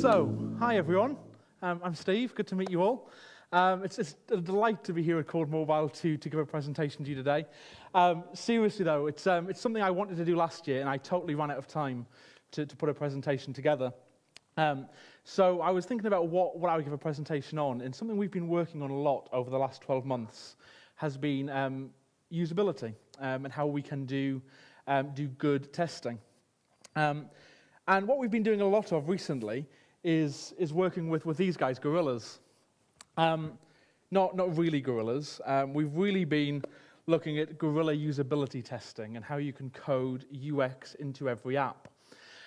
Hi everyone. I'm Steve. Good to meet you all. It's a delight to be here at Cord Mobile to give a presentation to you today. Seriously though, it's something I wanted to do last year and I totally ran out of time to put a presentation together. So I was thinking about what I would give a presentation on, and something we've been working on a lot over the last 12 months has been usability and how we can do good testing. And what we've been doing a lot of recently is working with these guys, Guerrillas. Not really Guerrillas. We've really been looking at guerrilla usability testing and how you can code UX into every app.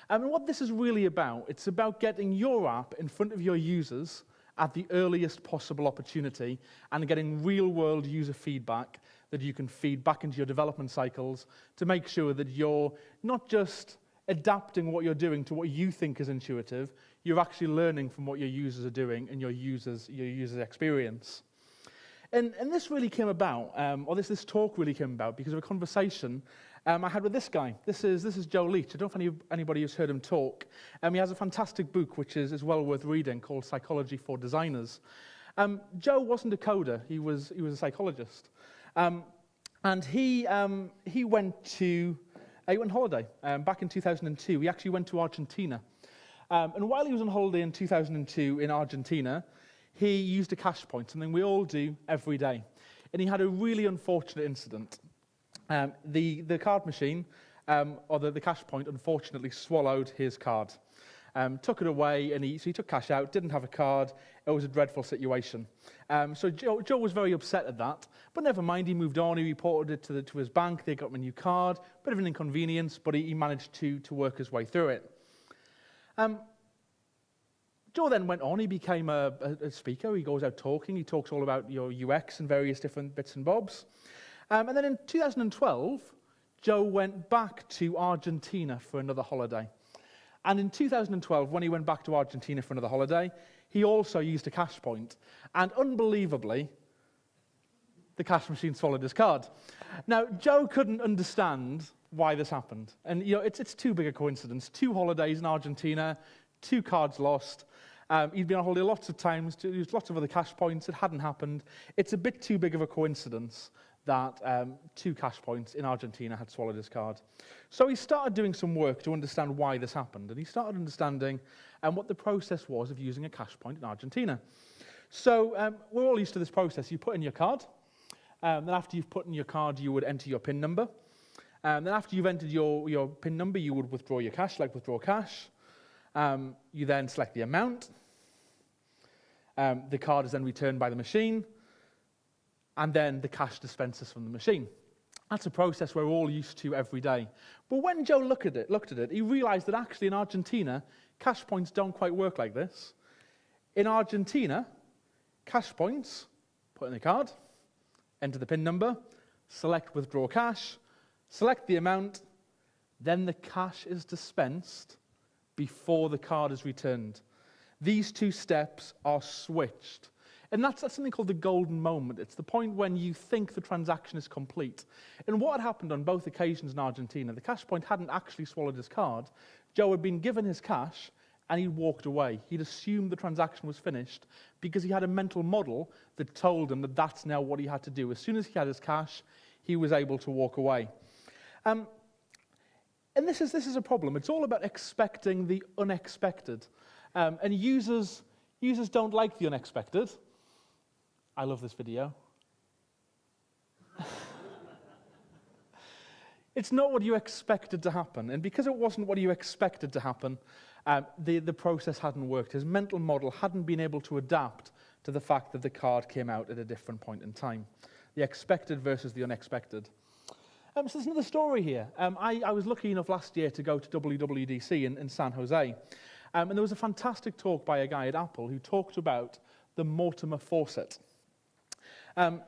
And what this is really about, it's about getting your app in front of your users at the earliest possible opportunity and getting real-world user feedback that you can feed back into your development cycles to make sure that you're not just adapting what you're doing to what you think is intuitive, you're actually learning from what your users are doing and your users' experience. And this really came about, or this talk really came about because of a conversation I had with this guy. This is Joe Leach. I don't know if anybody has heard him talk. He has a fantastic book which is well worth reading called Psychology for Designers. Joe wasn't a coder. He was a psychologist, and he went on holiday back in 2002. He actually went to Argentina. And while he was on holiday in 2002 in Argentina, he used a cache point, something we all do every day. And he had a really unfortunate incident. The card machine, or the cache point, unfortunately swallowed his card. Took it away, and he took cash out, didn't have a card. It was a dreadful situation. So Joe was very upset at that, but never mind, he moved on. He reported it to his bank. They got him a new card, bit of an inconvenience, but he managed to work his way through it. Joe then went on. He became a speaker. He goes out talking. He talks all about your UX and various different bits and bobs. And then in 2012, Joe went back to Argentina for another holiday. And in 2012, when he went back to Argentina for another holiday, he also used a cache point. And unbelievably, the cache machine swallowed his card. Now, Joe couldn't understand why this happened. And it's too big a coincidence. 2 holidays in Argentina, 2 cards lost. He'd been on holiday lots of times, used lots of other cache points. It hadn't happened. It's a bit too big of a coincidence that 2 cache points in Argentina had swallowed his card. So he started doing some work to understand why this happened, and he started understanding what the process was of using a cache point in Argentina. So we're all used to this process. You put in your card, then after you've put in your card, you would enter your PIN number. Then after you've entered your PIN number, you would withdraw your cash, like withdraw cash. You then select the amount. The card is then returned by the machine, and then the cash dispenses from the machine. That's a process we're all used to every day. But when Joe looked at it, he realized that actually in Argentina, cache points don't quite work like this. In Argentina, cache points, put in the card, enter the PIN number, select withdraw cash, select the amount, then the cash is dispensed before the card is returned. These 2 steps are switched. And that's something called the golden moment. It's the point when you think the transaction is complete. And what had happened on both occasions in Argentina, the cache point hadn't actually swallowed his card. Joe had been given his cash, and he walked away. He'd assumed the transaction was finished because he had a mental model that told him that that's now what he had to do. As soon as he had his cash, he was able to walk away. And this is a problem. It's all about expecting the unexpected. And users don't like the unexpected. I love this video. It's not what you expected to happen. And because it wasn't what you expected to happen, the process hadn't worked. His mental model hadn't been able to adapt to the fact that the card came out at a different point in time. The expected versus the unexpected. So there's another story here. I was lucky enough last year to go to WWDC in San Jose. And there was a fantastic talk by a guy at Apple who talked about the Mortimer faucet.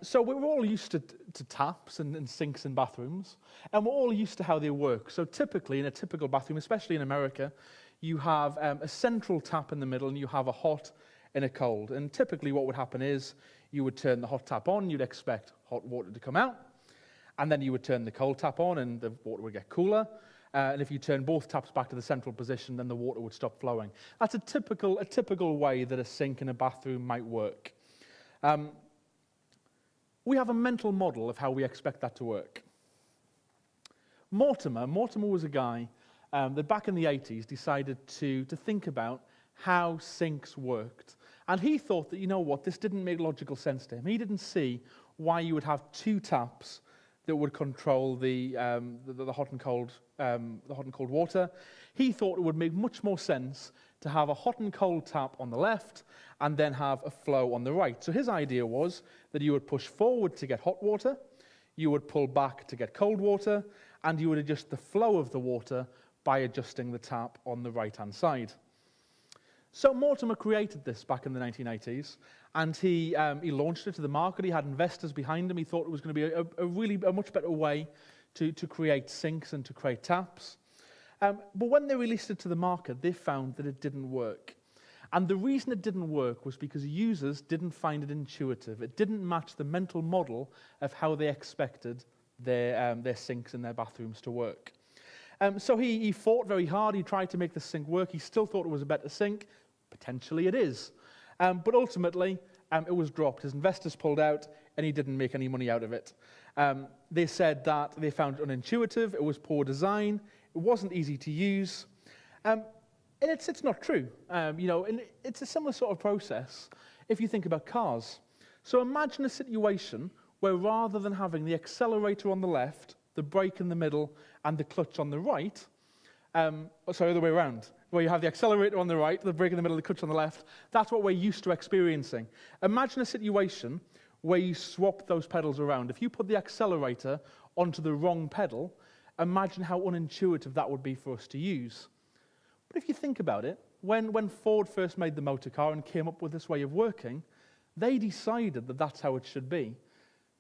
So we're all used to taps and sinks in bathrooms, and we're all used to how they work. So typically, in a typical bathroom, especially in America, you have a central tap in the middle, and you have a hot and a cold. And typically what would happen is you would turn the hot tap on, you'd expect hot water to come out, and then you would turn the cold tap on, and the water would get cooler. And if you turn both taps back to the central position, then the water would stop flowing. That's a typical way that a sink in a bathroom might work. We have a mental model of how we expect that to work. Mortimer was a guy that back in the 80s decided to think about how sinks worked. And he thought that, you know what, this didn't make logical sense to him. He didn't see why you would have two taps that would control the hot and cold water. He thought it would make much more sense to have a hot and cold tap on the left and then have a flow on the right. So his idea was that you would push forward to get hot water, you would pull back to get cold water, and you would adjust the flow of the water by adjusting the tap on the right-hand side. So Mortimer created this back in the 1980s, and he launched it to the market. He had investors behind him. He thought it was going to be a much better way to create sinks and to create taps. But when they released it to the market, they found that it didn't work. And the reason it didn't work was because users didn't find it intuitive. It didn't match the mental model of how they expected their sinks in their bathrooms to work. So he fought very hard. He tried to make the sink work. He still thought it was a better sink. Potentially it is. But ultimately, it was dropped. His investors pulled out, and he didn't make any money out of it. They said that they found it unintuitive. It was poor design. It wasn't easy to use. And it's not true. And it's a similar sort of process if you think about cars. So imagine a situation where rather than having the accelerator on the left, the brake in the middle, and the clutch on the right, the other way around, where you have the accelerator on the right, the brake in the middle, the clutch on the left. That's what we're used to experiencing. Imagine a situation where you swap those pedals around. If you put the accelerator onto the wrong pedal, imagine how unintuitive that would be for us to use. But if you think about it, when Ford first made the motor car and came up with this way of working, they decided that that's how it should be.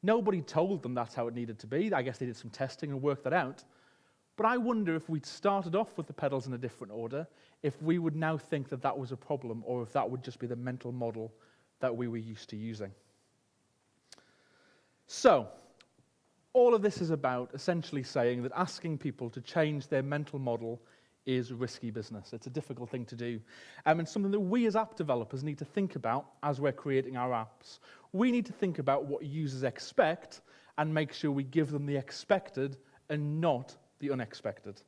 Nobody told them that's how it needed to be. I guess they did some testing and worked that out. But I wonder if we'd started off with the pedals in a different order, if we would now think that that was a problem, or if that would just be the mental model that we were used to using. So, all of this is about essentially saying that asking people to change their mental model is risky business. It's a difficult thing to do. And something that we as app developers need to think about as we're creating our apps. We need to think about what users expect and make sure we give them the expected and not the unexpected.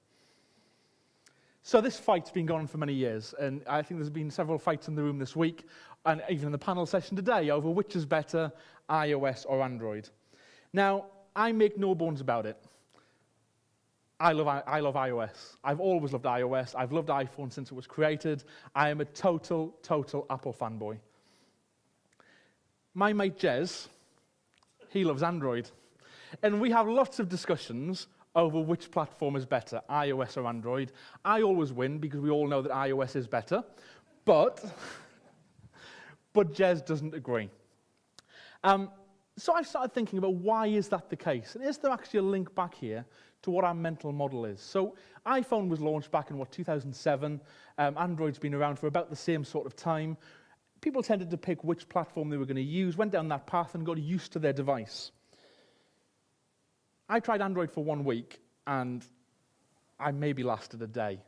So this fight's been going on for many years, and I think there's been several fights in the room this week, and even in the panel session today, over which is better, iOS or Android. Now, I make no bones about it. I love iOS. I've always loved iOS. I've loved iPhone since it was created. I am a total Apple fanboy. My mate Jez, he loves Android. And we have lots of discussions over which platform is better, iOS or Android. I always win because we all know that iOS is better, but Jez doesn't agree. So I started thinking about why is that the case? And is there actually a link back here to what our mental model is? So iPhone was launched back in, 2007. Android's been around for about the same sort of time. People tended to pick which platform they were going to use, went down that path and got used to their device. I tried Android for 1 week, and I maybe lasted a day.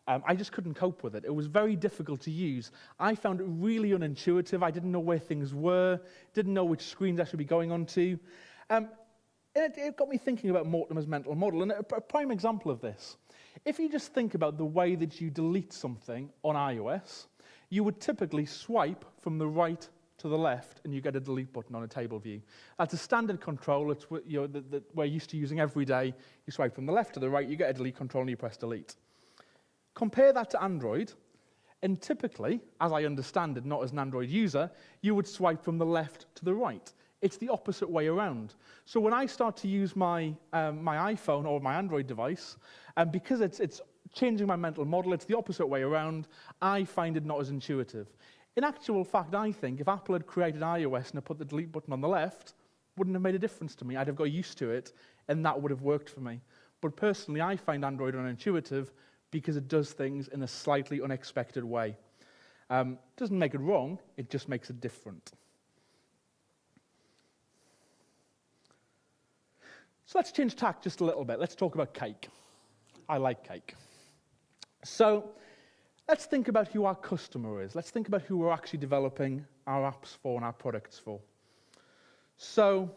I just couldn't cope with it. It was very difficult to use. I found it really unintuitive. I didn't know where things were, didn't know which screens I should be going onto. It got me thinking about Mortimer's mental model, and a prime example of this. If you just think about the way that you delete something on iOS, you would typically swipe from the right to the left, and you get a delete button on a table view. That's a standard control. It's what we're used to using every day. You swipe from the left to the right, you get a delete control, and you press delete. Compare that to Android, and typically, as I understand it, not as an Android user, you would swipe from the left to the right. It's the opposite way around. So when I start to use my iPhone or my Android device, and because it's changing my mental model, it's the opposite way around, I find it not as intuitive. In actual fact, I think if Apple had created iOS and had put the delete button on the left, wouldn't have made a difference to me. I'd have got used to it, and that would have worked for me. But personally, I find Android unintuitive because it does things in a slightly unexpected way. Doesn't make it wrong, it just makes it different. So let's change tack just a little bit. Let's talk about cake. I like cake. So let's think about who our customer is. Let's think about who we're actually developing our apps for and our products for. So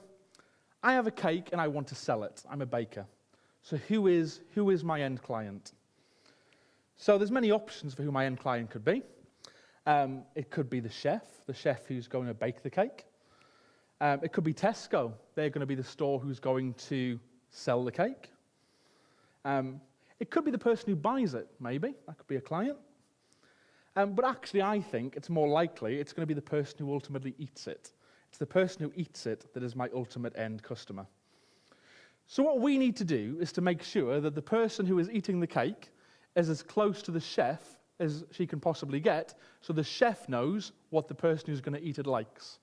I have a cake and I want to sell it. I'm a baker. So who is my end client? So there's many options for who my end client could be. It could be the chef who's going to bake the cake. It could be Tesco. They're going to be the store who's going to sell the cake. It could be the person who buys it, maybe. That could be a client. But actually, I think it's more likely it's going to be the person who ultimately eats it. It's the person who eats it that is my ultimate end customer. So what we need to do is to make sure that the person who is eating the cake is as close to the chef as she can possibly get, so the chef knows what the person who's going to eat it likes.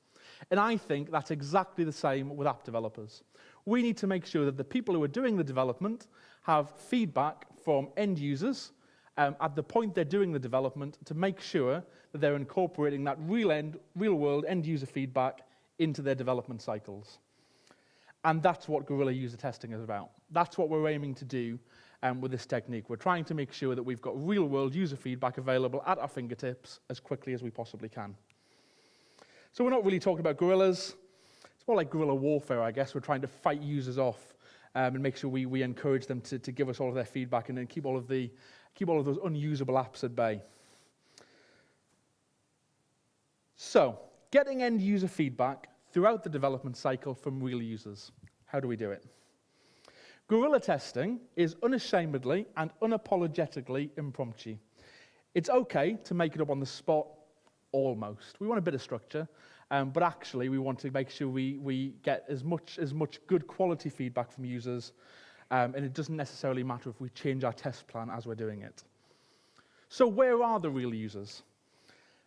And I think that's exactly the same with app developers. We need to make sure that the people who are doing the development have feedback from end users at the point they're doing the development to make sure that they're incorporating that real-world end-user feedback into their development cycles. And that's what Guerrilla user testing is about. That's what we're aiming to do with this technique. We're trying to make sure that we've got real-world user feedback available at our fingertips as quickly as we possibly can. So we're not really talking about guerrillas. It's more like guerrilla warfare, I guess. We're trying to fight users off and make sure we encourage them to give us all of their feedback and then keep all of those unusable apps at bay. So, getting end-user feedback throughout the development cycle from real users. How do we do it? Guerrilla testing is unashamedly and unapologetically impromptu. It's okay to make it up on the spot, almost. We want a bit of structure, but actually we want to make sure we get as much good quality feedback from users, and it doesn't necessarily matter if we change our test plan as we're doing it. So where are the real users?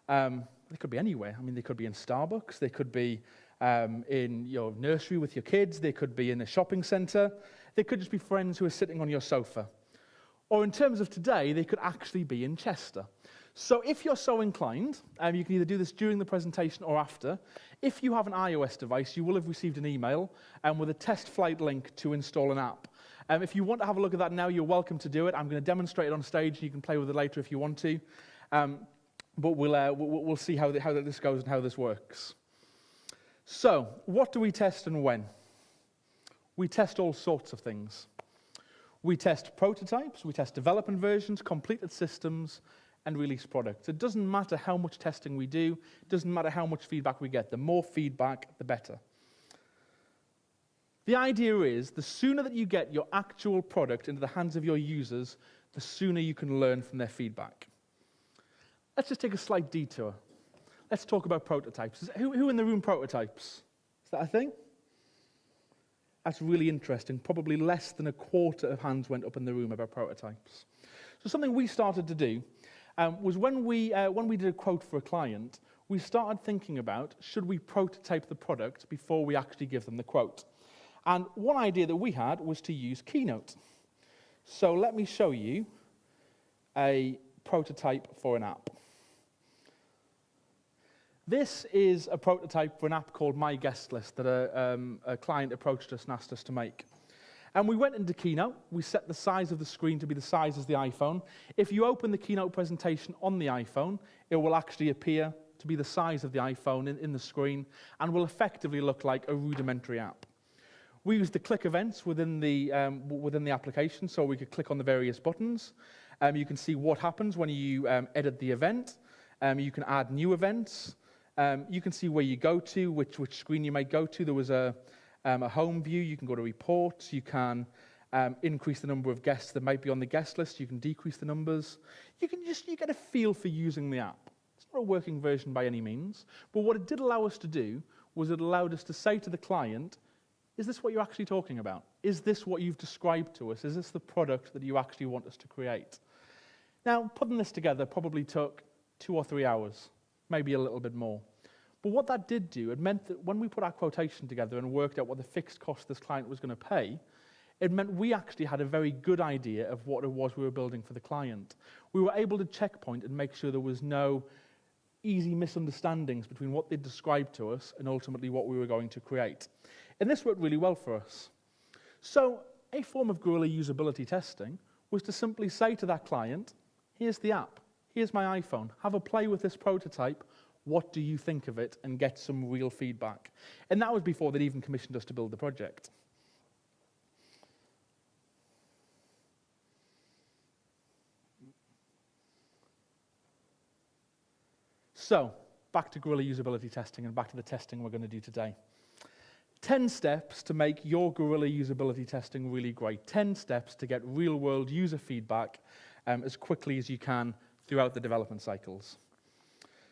They could be anywhere. I mean, they could be in Starbucks, they could be in your nursery with your kids, they could be in a shopping center, they could just be friends who are sitting on your sofa. Or in terms of today, they could actually be in Chester. So if you're so inclined, you can either do this during the presentation or after. If you have an iOS device, you will have received an email with a test flight link to install an app. If you want to have a look at that now, you're welcome to do it. I'm going to demonstrate it on stage, and you can play with it later if you want to. But we'll see how this goes and how this works. So, what do we test and when? We test all sorts of things. We test prototypes, we test development versions, completed systems, and release products. It doesn't matter how much testing we do, it doesn't matter how much feedback we get. The more feedback, the better. The idea is, the sooner that you get your actual product into the hands of your users, the sooner you can learn from their feedback. Let's just take a slight detour. Let's talk about prototypes. Who in the room prototypes? Is that a thing? That's really interesting. Probably less than a quarter of hands went up in the room about prototypes. So something we started to do was when we did a quote for a client, we started thinking about, should we prototype the product before we actually give them the quote? And one idea that we had was to use Keynote. So let me show you a prototype for an app. This is a prototype for an app called My Guest List that a client approached us and asked us to make. And we went into Keynote. We set the size of the screen to be the size as the iPhone. If you open the Keynote presentation on the iPhone, it will actually appear to be the size of the iPhone in the screen and will effectively look like a rudimentary app. We used the click events within the application, so we could click on the various buttons. You can see what happens when you edit the event. You can add new events. You can see where you go to, which screen you might go to. There was a home view. You can go to reports. You can increase the number of guests that might be on the guest list. You can decrease the numbers. You get a feel for using the app. It's not a working version by any means, but what it did allow us to do was it allowed us to say to the client, is this what you're actually talking about? Is this what you've described to us? Is this the product that you actually want us to create? Now, putting this together probably took 2 or 3 hours, maybe a little bit more. But what that did do, it meant that when we put our quotation together and worked out what the fixed cost this client was going to pay, it meant we actually had a very good idea of what it was we were building for the client. We were able to checkpoint and make sure there was no easy misunderstandings between what they described to us and ultimately what we were going to create. And this worked really well for us. So a form of guerrilla usability testing was to simply say to that client, here's the app, here's my iPhone, have a play with this prototype, what do you think of it, and get some real feedback. And that was before they'd even commissioned us to build the project. So, back to Guerrilla usability testing and back to the testing we're going to do today. 10 steps to make your Guerrilla usability testing really great. 10 steps to get real-world user feedback as quickly as you can throughout the development cycles.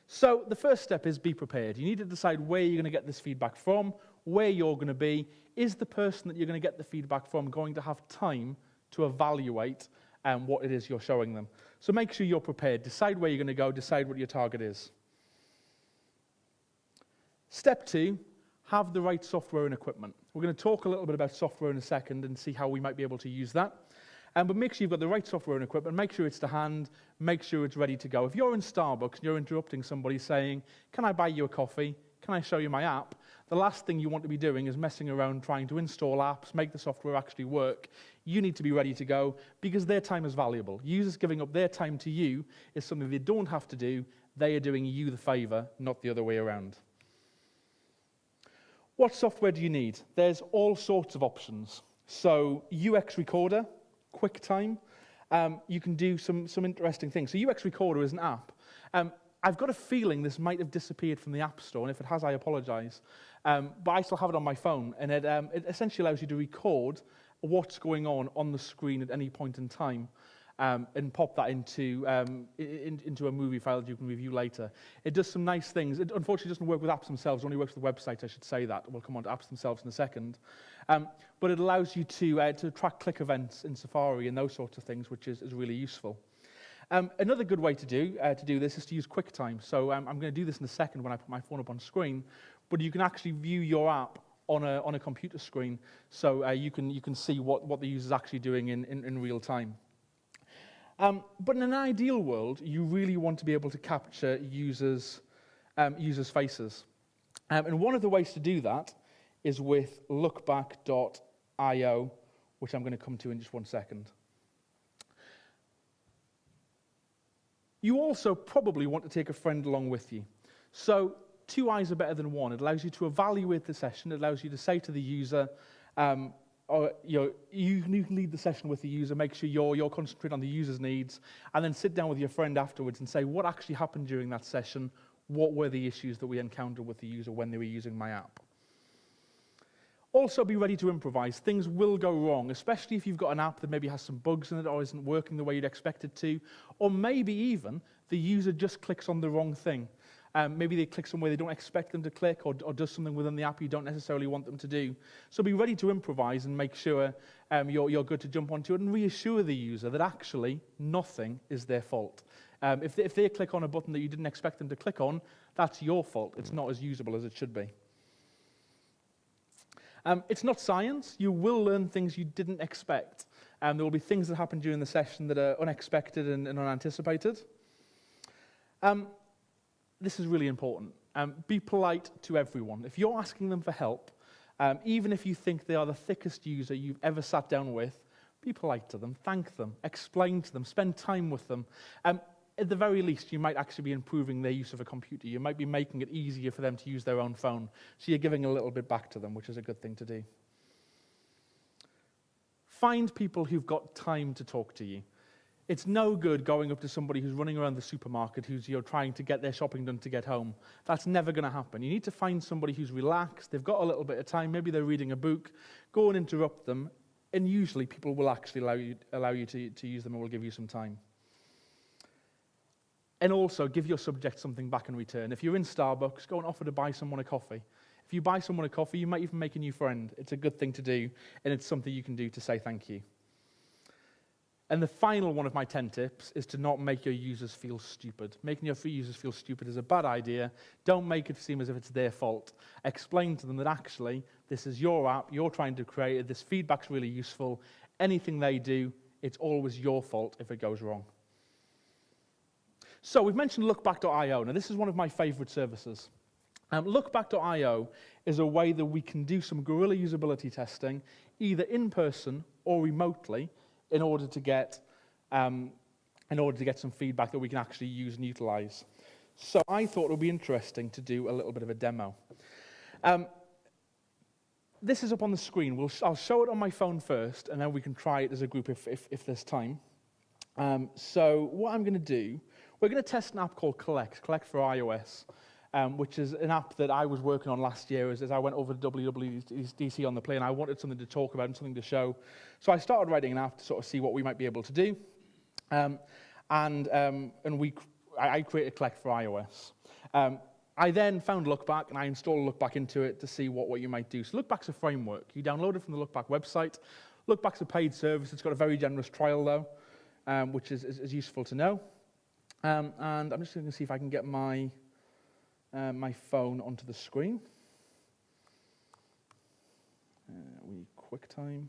So the first step is be prepared. You need to decide where you're going to get this feedback from, where you're going to be. Is the person that you're going to get the feedback from going to have time to evaluate what it is you're showing them? So make sure you're prepared. Decide where you're going to go. Decide what your target is. Step 2, have the right software and equipment. We're going to talk a little bit about software in a second and see how we might be able to use that. But make sure you've got the right software and equipment. Make sure it's to hand. Make sure it's ready to go. If you're in Starbucks and you're interrupting somebody saying, can I buy you a coffee? Can I show you my app? The last thing you want to be doing is messing around trying to install apps, make the software actually work. You need to be ready to go because their time is valuable. Users giving up their time to you is something they don't have to do. They are doing you the favor, not the other way around. What software do you need? There's all sorts of options. So UX Recorder, QuickTime, you can do some interesting things. So UX Recorder is an app. I've got a feeling this might have disappeared from the App Store, and if it has, I apologize. But I still have it on my phone, and it essentially allows you to record what's going on the screen at any point in time. And pop that into a movie file that you can review later. It does some nice things. It unfortunately doesn't work with apps themselves. It only works with websites, I should say that. We'll come on to apps themselves in a second. But it allows you to track click events in Safari and those sorts of things, which is really useful. Another good way to do this is to use QuickTime. So I'm going to do this in a second when I put my phone up on screen. But you can actually view your app on a computer screen, so you can see what the user's actually doing in real time. But in an ideal world, you really want to be able to capture users' faces. And one of the ways to do that is with lookback.io, which I'm going to come to in just one second. You also probably want to take a friend along with you. So 2 eyes are better than one. It allows you to evaluate the session. It allows you to say to the user, or you can lead the session with the user, make sure you're concentrating on the user's needs, and then sit down with your friend afterwards and say, what actually happened during that session? What were the issues that we encountered with the user when they were using my app? Also, be ready to improvise. Things will go wrong, especially if you've got an app that maybe has some bugs in it or isn't working the way you'd expect it to, or maybe even the user just clicks on the wrong thing. Maybe they click somewhere they don't expect them to click, or does something within the app you don't necessarily want them to do. So be ready to improvise and make sure you're good to jump onto it and reassure the user that actually nothing is their fault. If they click on a button that you didn't expect them to click on, that's your fault. It's not as usable as it should be. It's not science. You will learn things you didn't expect. There will be things that happen during the session that are unexpected and unanticipated. This is really important. Be polite to everyone. If you're asking them for help, even if you think they are the thickest user you've ever sat down with, be polite to them, thank them, explain to them, spend time with them. At the very least, you might actually be improving their use of a computer. You might be making it easier for them to use their own phone. So you're giving a little bit back to them, which is a good thing to do. Find people who've got time to talk to you. It's no good going up to somebody who's running around the supermarket, who's trying to get their shopping done to get home. That's never going to happen. You need to find somebody who's relaxed, they've got a little bit of time, maybe they're reading a book, go and interrupt them, and usually people will actually allow you to use them and will give you some time. And also, give your subject something back in return. If you're in Starbucks, go and offer to buy someone a coffee. If you buy someone a coffee, you might even make a new friend. It's a good thing to do, and it's something you can do to say thank you. And the final one of my 10 tips is to not make your users feel stupid. Making your users feel stupid is a bad idea. Don't make it seem as if it's their fault. Explain to them that actually, this is your app, you're trying to create it, this feedback's really useful. Anything they do, it's always your fault if it goes wrong. So we've mentioned lookback.io. Now this is one of my favorite services. Lookback.io is a way that we can do some guerrilla usability testing, either in person or remotely, in order to get in order to get some feedback that we can actually use and utilize. So I thought it would be interesting to do a little bit of a demo. This is up on the screen. I'll show it on my phone first, and then we can try it as a group if there's time. So what I'm going to do, we're going to test an app called Collect for iOS, which is an app that I was working on last year as I went over to WWDC on the plane. I wanted something to talk about and something to show. So I started writing an app to sort of see what we might be able to do. I created Collect for iOS. I then found Lookback, and I installed Lookback into it to see what you might do. So Lookback's a framework. You download it from the Lookback website. Lookback's a paid service. It's got a very generous trial, though, which is useful to know. And I'm just going to see if I can get my phone onto the screen. QuickTime.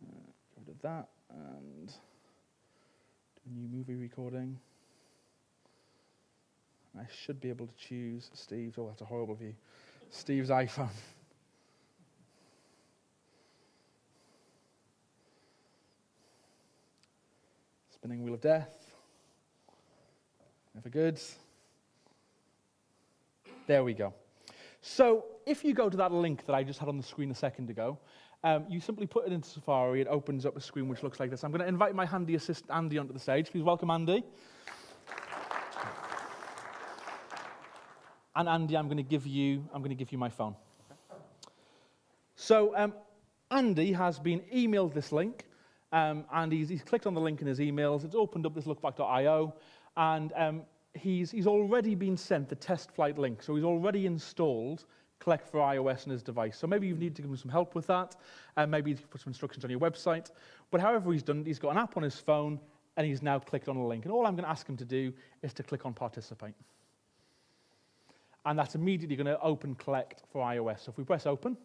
Get rid of that, and do a new movie recording. I should be able to choose Steve's, oh, that's a horrible view, Steve's iPhone. Spinning wheel of death. Never good. There we go. So if you go to that link that I just had on the screen a second ago, you simply put it into Safari. It opens up a screen which looks like this. I'm going to invite my handy assistant, Andy, onto the stage. Please welcome Andy. And Andy, I'm going to give you my phone. So Andy has been emailed this link, and he's clicked on the link in his emails. It's opened up this lookback.io, and he's already been sent the test flight link. So he's already installed Collect for iOS on his device. So maybe you need to give him some help with that, and maybe put some instructions on your website. But however he's done it, he's got an app on his phone, and he's now clicked on a link. And all I'm going to ask him to do is to click on Participate. And that's immediately going to open Collect for iOS. So if we press open,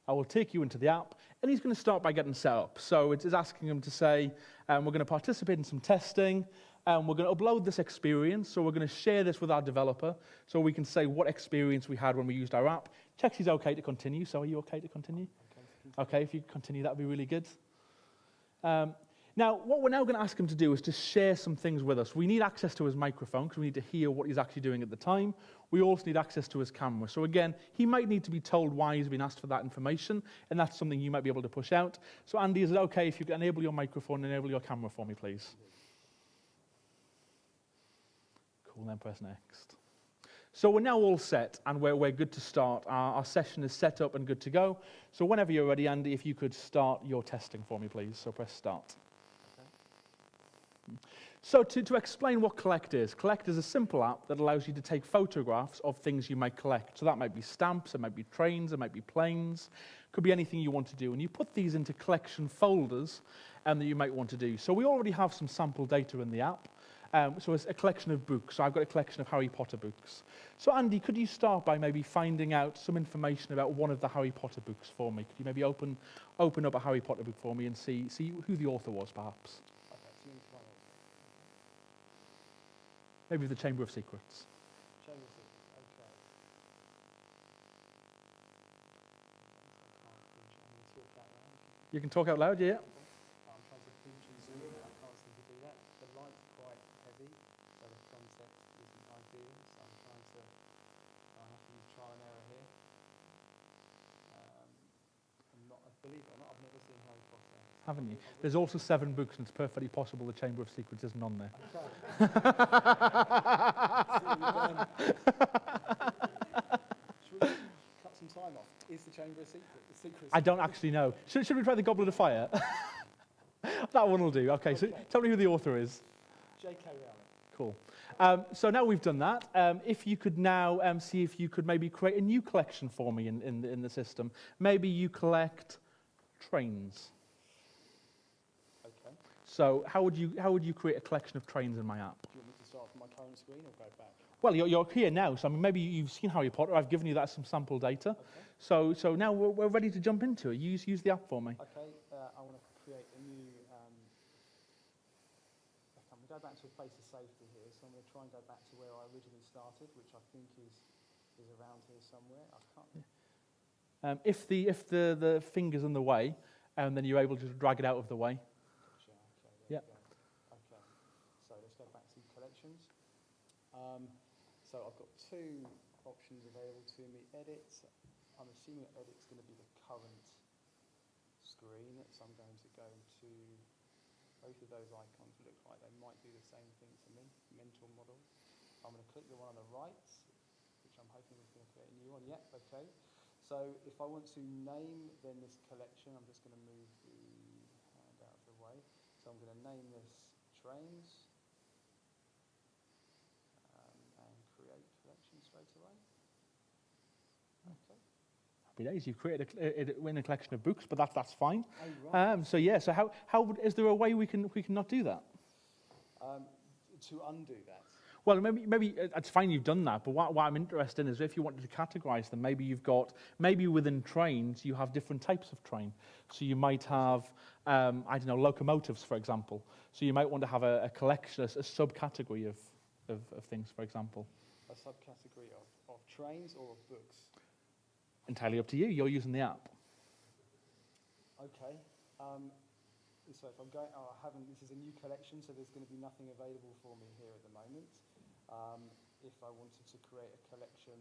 I will take you into the app, and he's going to start by getting set up. So it is asking him to say, we're going to participate in some testing, we're going to upload this experience, so we're going to share this with our developer, so we can say what experience we had when we used our app. Checks he's okay to continue, so are you okay to continue? Okay, if you continue, that would be really good. Now, what we're now going to ask him to do is to share some things with us. We need access to his microphone, because we need to hear what he's actually doing at the time. We also need access to his camera. So again, he might need to be told why he's been asked for that information, and that's something you might be able to push out. So Andy, is it okay if you can enable your microphone and enable your camera for me, please? Cool, then press next. So we're now all set, and we're good to start. Our session is set up and good to go. So whenever you're ready, Andy, if you could start your testing for me, please. So press start. So to explain what Collect is a simple app that allows you to take photographs of things you might collect. So that might be stamps, it might be trains, it might be planes, could be anything you want to do. And you put these into collection folders that you might want to do. So we already have some sample data in the app. So it's a collection of books. So I've got a collection of Harry Potter books. So Andy, could you start by maybe finding out some information about one of the Harry Potter books for me? Could you maybe open up a Harry Potter book for me and see who the author was, perhaps? Maybe the Chamber of Secrets. Chamber of Secrets, okay. I'm talk out loud. You can talk out loud, yeah. I'm trying to pinch and zoom, and I can't seem to do that. The light's quite heavy, so the concept isn't ideal, so I'm trying to, I have to use trial and error here. Believe it or not, I've never seen Harry Potter. Haven't you? There's also 7 books, and it's perfectly possible the Chamber of Secrets isn't on there. Okay. Should we cut some time off? Is the Chamber of Secrets? I don't actually know. Should we try the Goblet of Fire? That one will do. Okay, so tell me who the author is. J.K. Rowling. Cool. So now we've done that, if you could now see if you could maybe create a new collection for me in the system. Maybe you collect trains. Okay. So how would you create a collection of trains in my app? Do you want me to start from my current screen or go back? Well, you're here now, so I mean, maybe you've seen Harry Potter. I've given you that some sample data. Okay. So now we're ready to jump into it. Use the app for me. Okay. I want to create a new. I'm going to go back to a place of safety here, so I'm going to try and go back to where I originally started, which I think is around here somewhere. I can't. If the finger's in the way, and then you're able to drag it out of the way. Gotcha. Okay, there Yeah. we go. Okay, so let's go back to collections. So I've got two options available to me. Edit. I'm assuming edit's going to be the current screen, so I'm going to go to both of those icons. Look like they might do the same thing to me. Mental model. I'm going to click the one on the right, which I'm hoping is going to create a new one. Yep, okay. So if I want to name then this collection, I'm just going to move the hand out of the way. So I'm going to name this trains and create collection straight away. Okay. Happy days. You've created a collection of books, but that's fine. Oh, right. So yeah. So is there a way we can not do that? To undo that. Well, maybe it's fine you've done that, but what I'm interested in is if you wanted to categorize them, maybe within trains you have different types of train. So you might have, I don't know, locomotives, for example. So you might want to have a collection, a subcategory of things, for example. A subcategory of trains or of books? Entirely up to you. You're using the app. Okay. So if I'm going, this is a new collection, so there's going to be nothing available for me here at the moment. If I wanted to create a collection.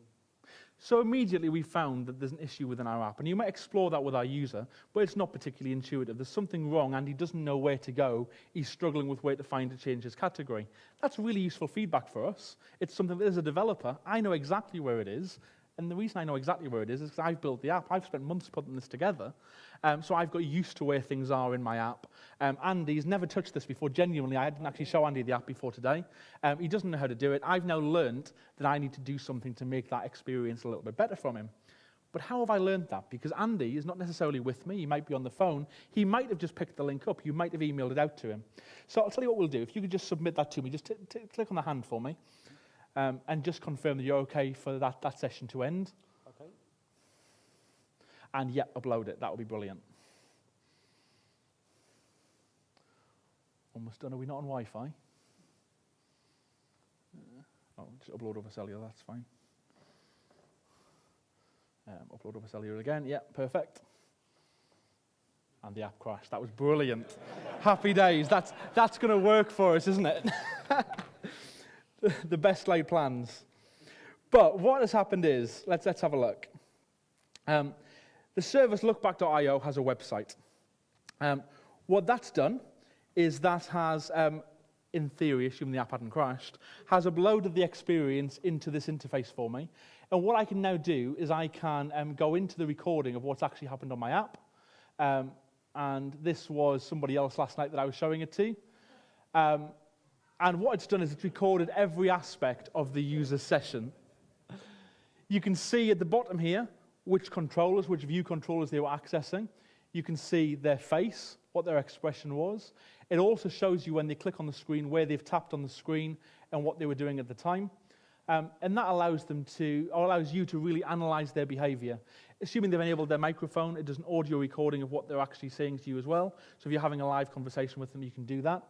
So immediately we found that there's an issue within our app, and you might explore that with our user, but it's not particularly intuitive. There's something wrong, and he doesn't know where to go. He's struggling with where to find to change his category. That's really useful feedback for us. It's something that as a developer, I know exactly where it is. And the reason I know exactly where it is because I've built the app. I've spent months putting this together. So I've got used to where things are in my app. Andy's never touched this before. Genuinely, I didn't actually show Andy the app before today. He doesn't know how to do it. I've now learned that I need to do something to make that experience a little bit better from him. But how have I learned that? Because Andy is not necessarily with me. He might be on the phone. He might have just picked the link up. You might have emailed it out to him. So I'll tell you what we'll do. If you could just submit that to me, just click on the hand for me. And just confirm that you're okay for that session to end. Okay. And yeah, upload it. That would be brilliant. Almost done. Are we not on Wi-Fi? Just upload over cellular. That's fine. Upload over cellular again. Yeah, perfect. And the app crashed. That was brilliant. Happy days. That's going to work for us, isn't it? The best laid plans. But what has happened is, let's have a look. The service lookback.io has a website. What that's done is that has, in theory, assuming the app hadn't crashed, has uploaded the experience into this interface for me. And what I can now do is I can go into the recording of what's actually happened on my app. And this was somebody else last night that I was showing it to. And what it's done is it's recorded every aspect of the user's session. You can see at the bottom here which view controllers they were accessing. You can see their face, what their expression was. It also shows you when they click on the screen where they've tapped on the screen and what they were doing at the time. And that allows you to really analyze their behavior. Assuming they've enabled their microphone, it does an audio recording of what they're actually saying to you as well. So if you're having a live conversation with them, you can do that.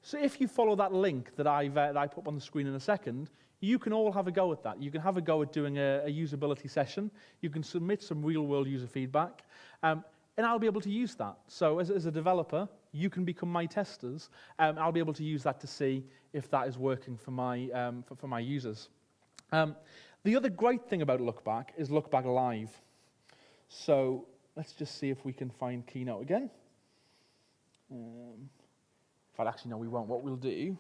So if you follow that link that I put up on the screen in a second, you can all have a go at that. You can have a go at doing a usability session. You can submit some real-world user feedback, and I'll be able to use that. So as a developer, you can become my testers, and I'll be able to use that to see if that is working for my users. The other great thing about Lookback is Lookback Live. So let's just see if we can find Keynote again. In fact, actually, no, we won't. What we'll do,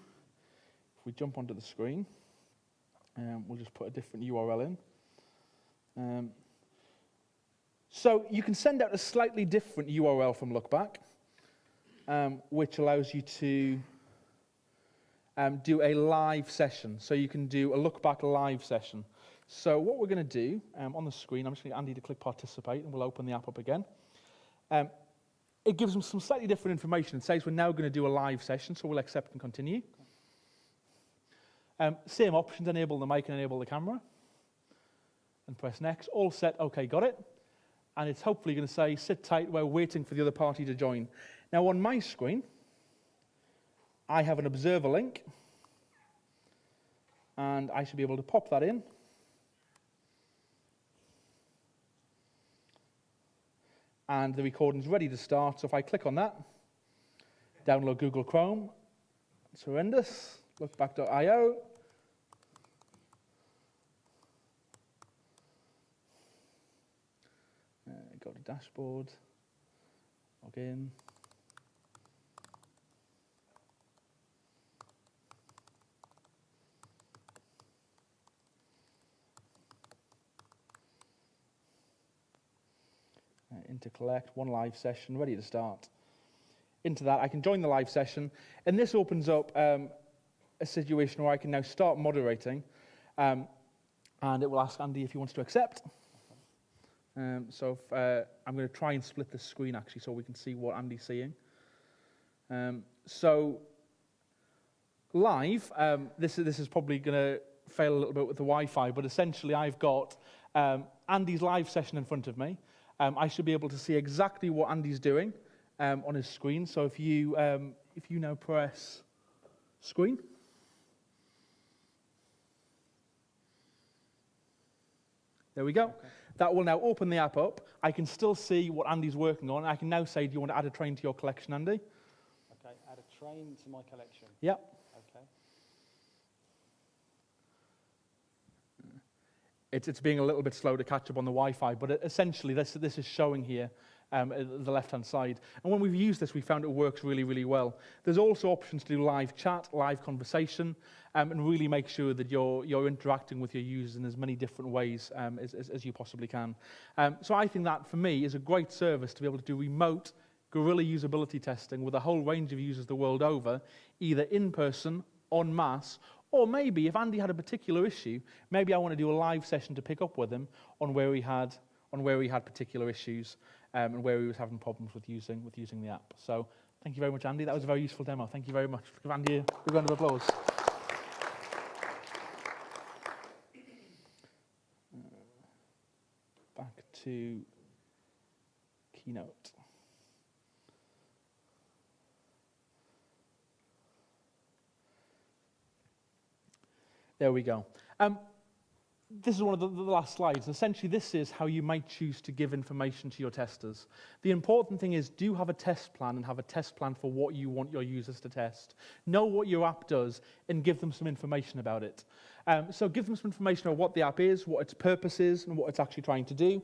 if we jump onto the screen, we'll just put a different URL in. So you can send out a slightly different URL from Lookback, which allows you to do a live session. So you can do a Lookback live session. So what we're going to do on the screen, I'm just going to get Andy to click participate, and we'll open the app up again. It gives them some slightly different information. It says we're now going to do a live session, so we'll accept and continue. Same options, enable the mic and enable the camera. And press next. All set, okay, got it. And it's hopefully going to say, sit tight, we're waiting for the other party to join. Now on my screen, I have an observer link. And I should be able to pop that in. and the recording's ready to start. So if I click on that, download Google Chrome, it's horrendous, lookback.io. Go to dashboard, log in. Into collect, one live session, ready to start. Into that, I can join the live session, and this opens up a situation where I can now start moderating, and it will ask Andy if he wants to accept. So I'm going to try and split the screen actually so we can see what Andy's seeing. So live, this is probably going to fail a little bit with the Wi-Fi, but essentially I've got Andy's live session in front of me. I should be able to see exactly what Andy's doing on his screen. So if you now press screen. There we go. Okay. That will now open the app up. I can still see what Andy's working on. I can now say, do you want to add a train to your collection, Andy? Okay, add a train to my collection. Yep. Okay. It's being a little bit slow to catch up on the Wi-Fi, but essentially this is showing here at the left-hand side. And when we've used this, we found it works really, really well. There's also options to do live chat, live conversation, and really make sure that you're interacting with your users in as many different ways as you possibly can. So I think that, for me, is a great service to be able to do remote Guerrilla usability testing with a whole range of users the world over, either in person, en masse, or maybe if Andy had a particular issue, maybe I want to do a live session to pick up with him on where he had particular issues and where he was having problems with using the app. So thank you very much, Andy. That was a very useful demo. Thank you very much. Give Andy a big round of applause. Back to Keynote. There we go. This is one of the last slides. Essentially, this is how you might choose to give information to your testers. The important thing is, do have a test plan and have a test plan for what you want your users to test. Know what your app does and give them some information about it. So give them some information about what the app is, what its purpose is, and what it's actually trying to do.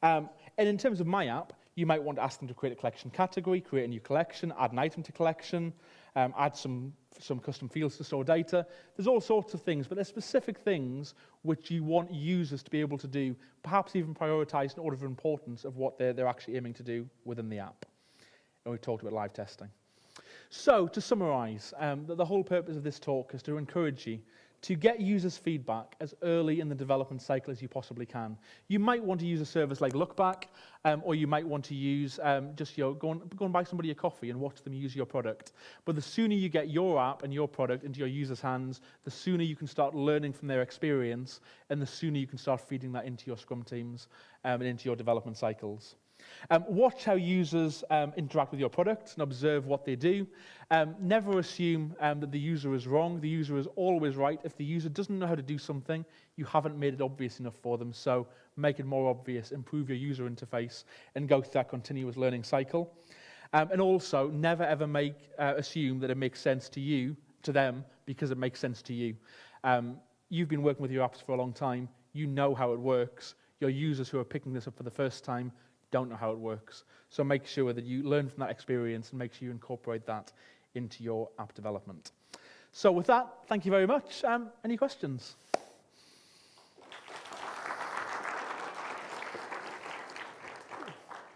And in terms of my app, you might want to ask them to create a collection category, create a new collection, add an item to collection, add some custom fields to store data. There's all sorts of things, but there's specific things which you want users to be able to do, perhaps even prioritize in order of importance of what they're actually aiming to do within the app. And we've talked about live testing. So, to summarize, the whole purpose of this talk is to encourage you to get users' feedback as early in the development cycle as you possibly can. You might want to use a service like Lookback, or you might want to use go and buy somebody a coffee and watch them use your product. But the sooner you get your app and your product into your users' hands, the sooner you can start learning from their experience, and the sooner you can start feeding that into your Scrum teams and into your development cycles. Watch how users interact with your product and observe what they do. Never assume that the user is wrong. The user is always right. If the user doesn't know how to do something, you haven't made it obvious enough for them. So make it more obvious, improve your user interface, and go through that continuous learning cycle. And also, never ever assume that it makes sense to them, because it makes sense to you. You've been working with your apps for a long time. You know how it works. Your users who are picking this up for the first time don't know how it works. So make sure that you learn from that experience and make sure you incorporate that into your app development. So with that, thank you very much. Any questions?